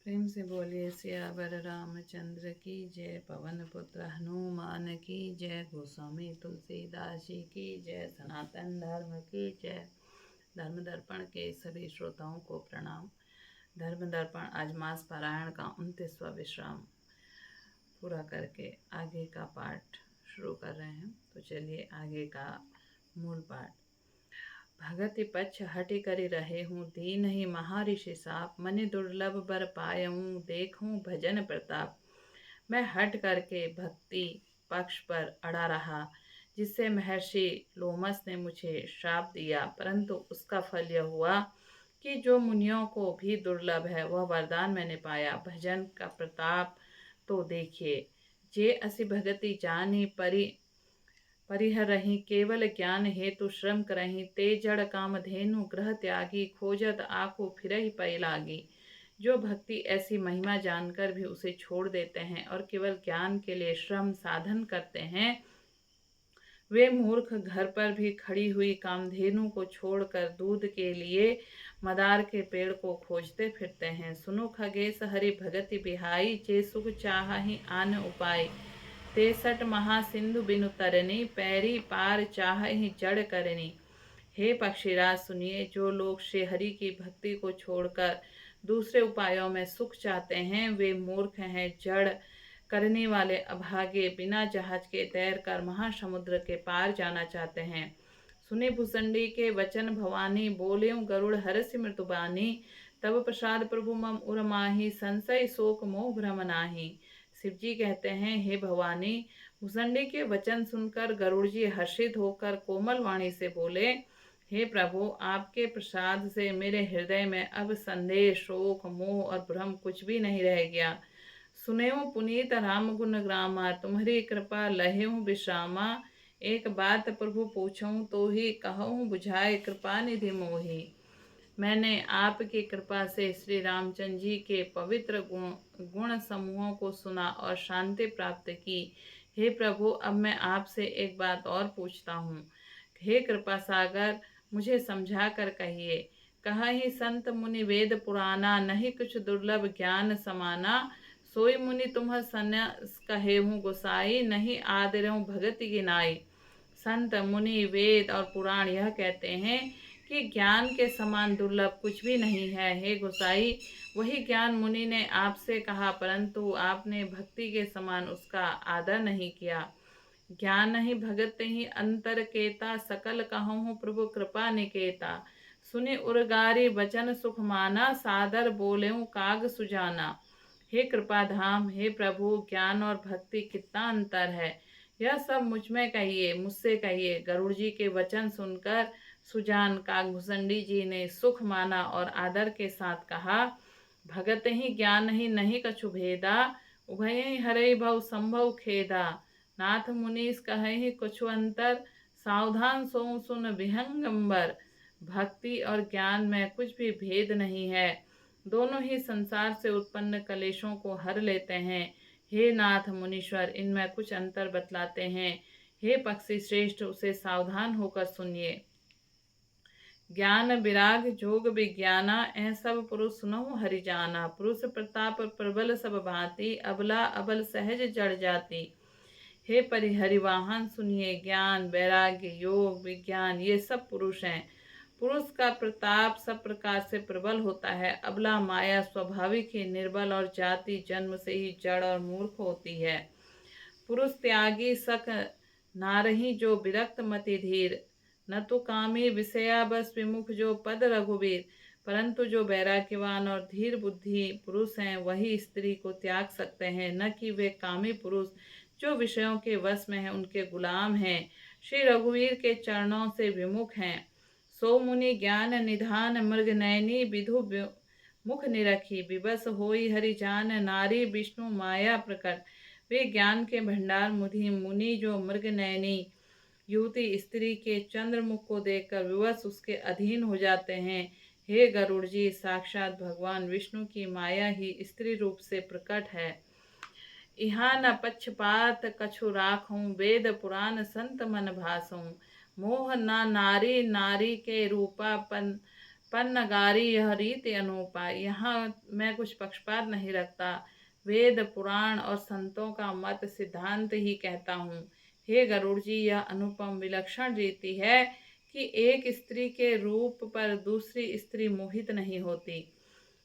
प्रेम से बोलिए सियावर रामचंद्र की जय। पवन पुत्र हनुमान की जय। गोस्वामी तुलसीदास जी की जय। सनातन धर्म की जय। धर्म दर्पण के सभी श्रोताओं को प्रणाम। धर्म दर्पण आज मास पारायण का 29वां विश्राम पूरा करके आगे का पाठ शुरू कर रहे हैं। तो चलिए आगे का मूल पाठ। भगति पक्ष हटि करि रहे हूँ, दीन ही महर्षि साप। मनि दुर्लभ बर पायऊँ, देखूं भजन प्रताप। मैं हट करके भक्ति पक्ष पर अड़ा रहा, जिससे महर्षि लोमस ने मुझे श्राप दिया। परंतु उसका फल यह हुआ कि जो मुनियों को भी दुर्लभ है वह वरदान मैंने पाया। भजन का प्रताप तो देखिए। जे असी भगति जानी परिहर रही, केवल ज्ञान हेतु श्रम करही। ते जड़ काम धेनु ग्रह त्यागी, खोजत आको फिरहि पै लागी। जो भक्ति ऐसी महिमा जानकर भी उसे छोड़ देते हैं और केवल ज्ञान के लिए श्रम साधन करते हैं, वे मूर्ख घर पर भी खड़ी हुई कामधेनु को छोड़कर दूध के लिए मदार के पेड़ को खोजते फिरते हैं। सुनो खगेश हरि भगति बिहाई, जे सुख चाहहि आन उपाय। तेसठ महासिंधु बिनु तरनी, पैरी पार चाहहि जड़ करनी। हे पक्षीराज सुनिए, जो लोग श्री हरि की भक्ति को छोड़कर दूसरे उपायों में सुख चाहते हैं, वे मूर्ख हैं, जड़ करने वाले अभागे, बिना जहाज के तैर कर महासमुद्र के पार जाना चाहते हैं। सुने भुसंडी के वचन भवानी, बोले गरुड़ हरसि मृदुबानी। तब प्रसाद प्रभु मम उर माही, संशय शोक मोह भ्रम नाही। शिव जी कहते हैं, हे भवानी, भुसंडी के वचन सुनकर गरुड़ जी हर्षित होकर कोमल वाणी से बोले, हे प्रभु, आपके प्रसाद से मेरे हृदय में अब संदेह, शोक, मोह और भ्रम कुछ भी नहीं रह गया। सुनेऊ पुनीत राम गुण ग्रामा, तुम्हारी कृपा लहेऊ विश्रामा। एक बात प्रभु पूछऊं तो ही कहूँ, बुझाए कृपा निधि मोही। मैंने आपकी कृपा से श्री रामचंद्र जी के पवित्र गुण समूहों को सुना और शांति प्राप्त की। हे प्रभु, अब मैं आपसे एक बात और पूछता हूँ। हे कृपा सागर, मुझे समझा कर कहिए। कहा ही संत मुनि वेद पुराना, नहीं कुछ दुर्लभ ज्ञान समाना। सोई मुनि तुम्ह सन्यास कहेहूँ गोसाई, नहीं आदरऊँ भगति गिनाई। संत मुनि वेद और पुराण यह कहते हैं कि ज्ञान के समान दुर्लभ कुछ भी नहीं है। हे गोसाई, वही ज्ञान मुनि ने आपसे कहा, परंतु आपने भक्ति के समान उसका आदर नहीं किया। ज्ञान ही भगत ही अंतर केता, सकल कहूँ प्रभु कृपा निकेता। सुनि उर्गारी वचन सुख माना, सादर बोलेऊं काग सुजाना। हे कृपा धाम, हे प्रभु, ज्ञान और भक्ति कितना अंतर है, यह सब मुझ में कहिए, मुझसे कहिए। गरुड़ जी के वचन सुनकर सुजान कागभूषणी जी ने सुख माना और आदर के साथ कहा, भगत ही ज्ञान ही नहीं कछु भेदा, उभय ही हरे भव संभव खेदा। नाथ मुनीस कहे ही कुछ अंतर, सावधान सो सुन विहंगंबर। भक्ति और ज्ञान में कुछ भी भेद नहीं है, दोनों ही संसार से उत्पन्न कलेशों को हर लेते हैं। हे नाथ मुनीश्वर, इनमें कुछ अंतर बतलाते हैं। हे पक्षी श्रेष्ठ, उसे सावधान होकर सुनिए। ज्ञान विराग जोग विज्ञाना, ऐ सब पुरुष सुनहु हरि जाना। पुरुष प्रताप प्रबल सब भांति, अबला अबल सहज जड़ जाती। हे परिहरिवाहन सुनिए, ज्ञान वैराग्य योग विज्ञान ये सब पुरुष हैं। पुरुष का प्रताप सब प्रकार से प्रबल होता है। अबला माया स्वाभाविक ही निर्बल और जाति जन्म से ही जड़ और मूर्ख होती है। पुरुष त्यागी सक नारही, जो विरक्त मति धीर। न तो कामी विषया बस विमुख, जो पद रघुवीर। परंतु जो वैराग्यवान और धीर बुद्धि पुरुष हैं, वही स्त्री को त्याग सकते हैं, न कि वे कामी पुरुष जो विषयों के वश में हैं, उनके गुलाम हैं, श्री रघुवीर के चरणों से विमुख हैं। सो मुनि ज्ञान निधान, मृग नयनी विधु मुख निरखी। विवश होई हरि जान, नारी विष्णु माया प्रकट। वे ज्ञान के भंडार मुनि जो मृग नयनी युवती स्त्री के चंद्रमुख को देखकर विवश उसके अधीन हो जाते हैं। हे गरुड़ जी, साक्षात भगवान विष्णु की माया ही स्त्री रूप से प्रकट है। इहा न पक्षपात कछु राखूं, वेद पुराण संत मन भासऊं। मोह न नारी नारी के रूपापन पर नगारी यह रीति अनूपा। यहाँ मैं कुछ पक्षपात नहीं रखता, वेद पुराण और संतों का मत सिद्धांत ही कहता हूँ। हे गरुड़ जी, यह अनुपम विलक्षण रीति है कि एक स्त्री के रूप पर दूसरी स्त्री मोहित नहीं होती।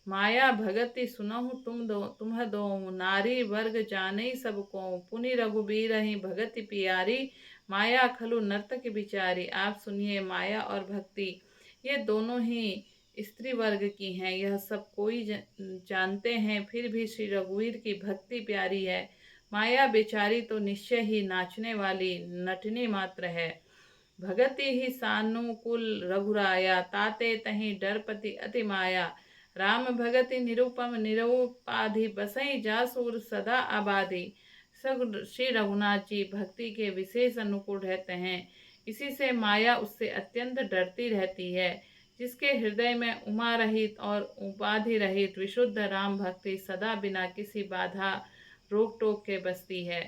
माया भगति सुनहु तुम दो, नारी वर्ग जाने सबको, पुनि रघुबीर ही भगति पियारी, माया खलु नर्तक बिचारी। आप सुनिए, माया और भक्ति ये दोनों ही स्त्री वर्ग की हैं, यह सब कोई जानते हैं, फिर भी श्री रघुवीर की भक्ति प्यारी है। माया बेचारी तो निश्चय ही नाचने वाली नटनी मात्र है। भगति ही सानुकूल रघुराया, ताते तही डरपति अति माया। राम भगति निरुपम निरुपाधि, बसई जासूर सदा आबादी। श्री रघुनाथ जी भक्ति के विशेष अनुकूल रहते हैं, इसी से माया उससे अत्यंत डरती रहती है। जिसके हृदय में उमा रहित और उपाधि रहित विशुद्ध राम भक्ति सदा बिना किसी बाधा रोक टोक के बसती है।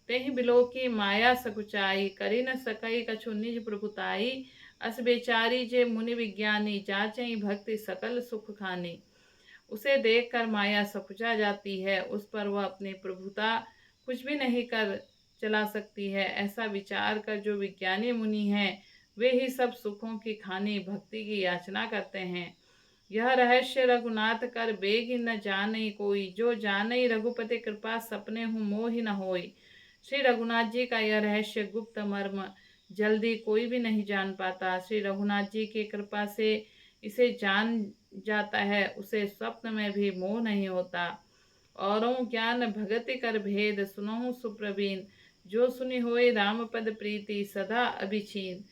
तेहि बिलो की माया सकुचाई, करी न सकई कछु निज प्रभुताई। अस बेचारी जे मुनि विज्ञानी, जाचई भक्ति सकल सुख खानी। उसे देखकर माया सकुचा जाती है, उस पर वह अपनी प्रभुता कुछ भी नहीं कर चला सकती है। ऐसा विचार कर जो विज्ञानी मुनि हैं, वे ही सब सुखों की खानी भक्ति की याचना करते हैं। यह रहस्य रघुनाथ कर बेगी न जाने कोई, जो जाने रघुपति कृपा सपने हूँ मोहि न होई। श्री रघुनाथ जी का यह रहस्य गुप्त मर्म जल्दी कोई भी नहीं जान पाता। श्री रघुनाथ जी की कृपा से इसे जान जाता है, उसे स्वप्न में भी मोह नहीं होता। औरों ज्ञान भगति कर भेद, सुनहु सुप्रवीण, जो सुनि होए राम पद प्रीति सदा अभिछीन।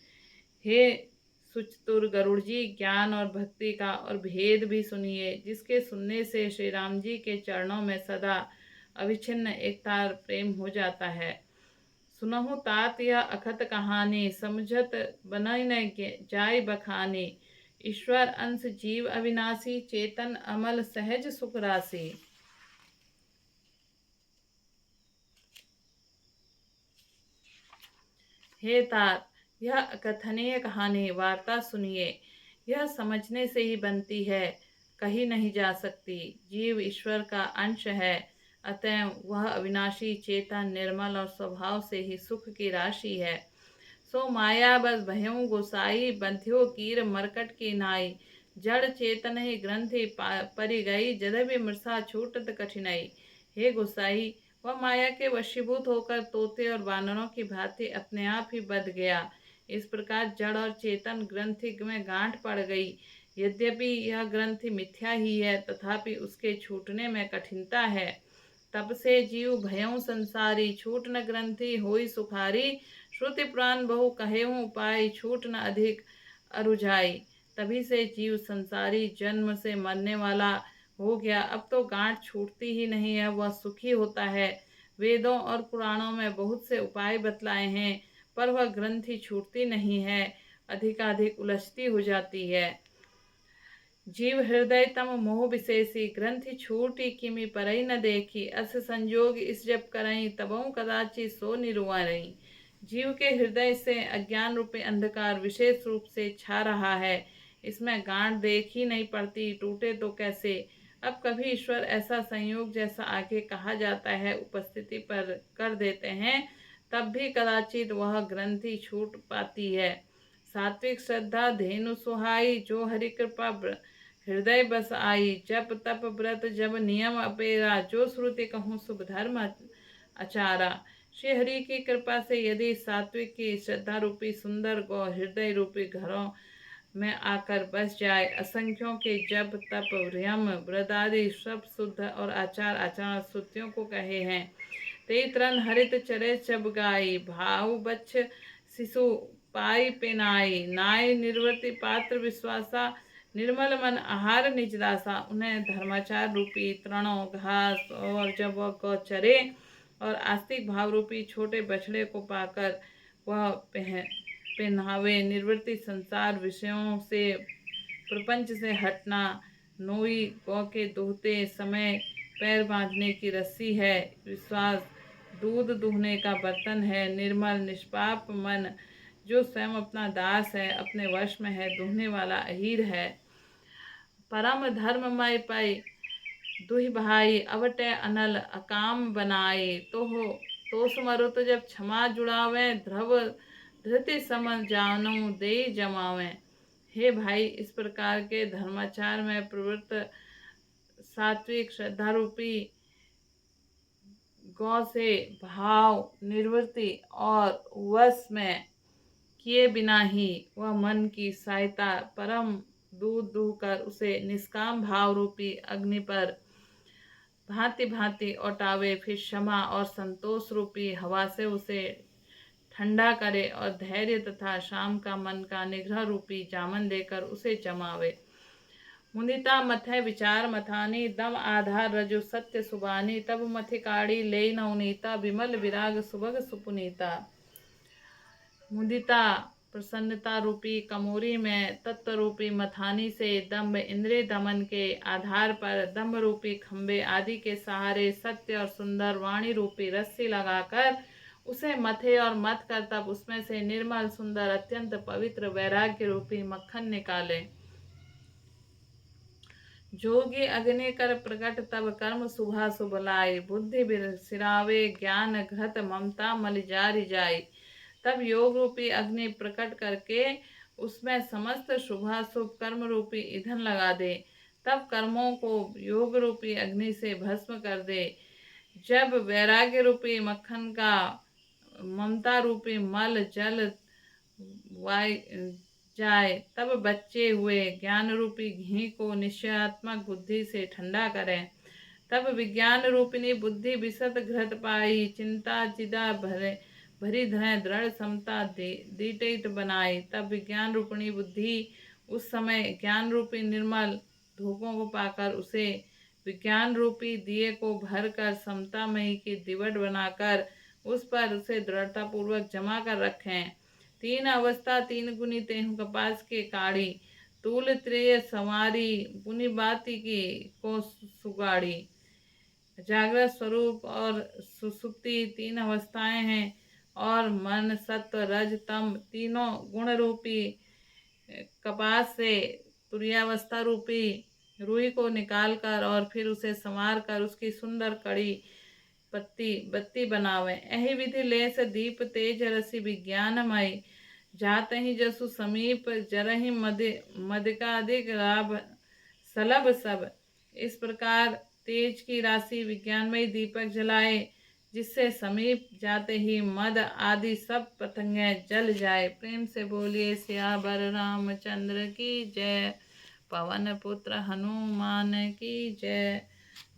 हे सुचतुर गरुड़ जी, ज्ञान और भक्ति का और भेद भी सुनिए, जिसके सुनने से श्री राम जी के चरणों में सदा अविच्छिन्न एकतार प्रेम हो जाता है। सुनहु तात यह अखत कहानी, समझत बनई न जाय बखानी। ईश्वर अंश जीव अविनाशी, चेतन अमल सहज सुख राशि। हे तात, यह अकथनीय कहानी वार्ता सुनिए, यह समझने से ही बनती है, कही नहीं जा सकती। जीव ईश्वर का अंश है, अतः वह अविनाशी, चेतन, निर्मल और स्वभाव से ही सुख की राशि है। सो माया बस भयों गोसाई, बंध्यो कीर मरकट की नाई। जड़ चेतन ही ग्रंथि परि गई, जदभि मृषा छूटत कठिनाई। हे गोसाई, वह माया के वशीभूत होकर तोते और वानरों की भांति अपने आप ही बध गया। इस प्रकार जड़ और चेतन ग्रंथि में गांठ पड़ गई। यद्यपि यह ग्रंथि मिथ्या ही है, तथापि उसके छूटने में कठिनता है। तब से जीव भयों संसारी, छूट न ग्रंथि होई सुखारी। श्रुति पुराण बहु कहेऊँ उपाय, छूट न अधिक अरुझाई। तभी से जीव संसारी, जन्म से मरने वाला हो गया। अब तो गांठ छूटती ही नहीं है, वह सुखी होता है। वेदों और पुराणों में बहुत से उपाय बतलाए हैं, पर वह ग्रंथि छूटती नहीं है, अधिकाधिक उलझती हो जाती है। जीव हृदय तम मोह विशेषी, ग्रंथि छूटी किमि परई न देखी। अस संजोग इस जब करई, तबहु कदाचि सो निरुआरई। जीव के हृदय से अज्ञान रूपी अंधकार विशेष रूप से छा रहा है, इसमें गांठ देख ही नहीं पड़ती, टूटे तो कैसे। अब कभी ईश्वर ऐसा संयोग, जैसा आगे कहा जाता है, उपस्थिति पर कर देते हैं, तब भी कदाचित वह ग्रंथि छूट पाती है। सात्विक श्रद्धा धेनु सुहाई, जो हरि कृपा हृदय बस आई। जप तप व्रत जब नियम अपेरा, जो श्रुति कहूँ शुभ धर्म आचारा। श्री हरि की कृपा से यदि सात्विक की श्रद्धा रूपी सुंदर गौ हृदय रूपी घरों में आकर बस जाए, असंख्यों के जप तप यम व्रतादि सब शुद्ध और आचार आचरण श्रुतियों को कहे हैं। ते तरन हरित चरे चब गाई, भाव बच्छ शिशु पाई पेनाई। नाय निर्वृति पात्र विश्वासा, निर्मल मन आहार निजदासा। उन्हें धर्माचार रूपी तृणों घास और जब वह गौ चरे और आस्तिक भाव रूपी छोटे बछड़े को पाकर वह पहनावे। निवृत्ति संसार विषयों से, प्रपंच से हटना। नोई गौ के दुहते समय पैर बांधने की रस्सी है। विश्वास दूध दुहने का बर्तन है। निर्मल निष्पाप मन, जो स्वयं अपना दास है, अपने वश में है, दुहने वाला अहीर है। परम धर्ममय पै दुहि भाई अवटे अनल अकाम बनाए। तो सुमरुत जब क्षमा जुड़ावे ध्रुव धृति समन जानू दे जमावे। हे भाई, इस प्रकार के धर्माचार में प्रवृत्त सात्विक श्रद्धा रूपी गौ से भाव निवृत्ति और वश में किए बिना ही वह मन की सहायता परम दूध दूह कर उसे निष्काम भाव रूपी अग्नि पर भांति भांति औटावे, फिर क्षमा और संतोष रूपी हवा से उसे ठंडा करे और धैर्य तथा शाम का मन का निग्रह रूपी जामन देकर उसे जमावे। मुनिता मथै विचार मथानी दम आधार रजु सत्य सुबानी तब मथिकाड़ी ले नवनीता विमल विराग सुभग सुपुनीता। मुदिता प्रसन्नता रूपी कमोरी में तत्व रूपी मथानी से दम्भ इंद्रिय दमन के आधार पर दम्भ रूपी खंबे आदि के सहारे सत्य और सुंदर वाणी रूपी रस्सी लगाकर उसे मथे और मथ कर तब उसमें से निर्मल सुंदर अत्यंत पवित्र वैराग्य रूपी मक्खन निकाले। जोगी अग्नि कर प्रकट तब कर्म शुभा शुभ लाए बुद्धि सिरावे ज्ञान घृत ममता मल जारी जाए। तब योग रूपी अग्नि प्रकट करके उसमें समस्त शुभाशुभ कर्म रूपी ईंधन लगा दे। तब कर्मों को योग रूपी अग्नि से भस्म कर दे। जब वैराग्य रूपी मक्खन का ममता रूपी मल जल वाय जाए तब बच्चे हुए ज्ञान रूपी घी को निश्चयात्मक बुद्धि से ठंडा करें। तब विज्ञान रूपिणी बुद्धि विशद घृत पाई चिंता चिदा भरी धरे दृढ़ समता दीटित बनाई। तब विज्ञान रूपिणी बुद्धि उस समय ज्ञान रूपी निर्मल धूपों को पाकर उसे विज्ञान रूपी दिए को भर कर समतामयी की दिवट बनाकर उस पर उसे दृढ़ता पूर्वक जमा कर रखें। तीन अवस्था तीन गुनी तेहु कपास के काड़ी तूल त्रेय संवारी पुनि बाती की को सुगाड़ी। जागृत स्वरूप और सुसुप्ति तीन अवस्थाएं हैं और मन सत्व रज तम तीनों गुण रूपी कपास से तुर्यावस्था रूपी रुई को निकाल कर और फिर उसे संवार कर उसकी सुंदर कड़ी बत्ती बनावे। यही विधि ले से दीप तेज रसी विज्ञानमय जात ही जसु समीप जरहि मदिकाधिक लाभ सलभ सब। इस प्रकार तेज की राशि विज्ञानमय दीपक जलाए जिससे समीप जाते ही मद आदि सब पतंगें जल जाए। प्रेम से बोलिए सियावर रामचंद्र की जय, पवन पुत्र हनुमान की जय,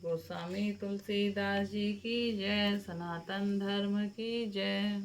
गोस्वामी तुलसीदास जी की जय, सनातन धर्म की जय।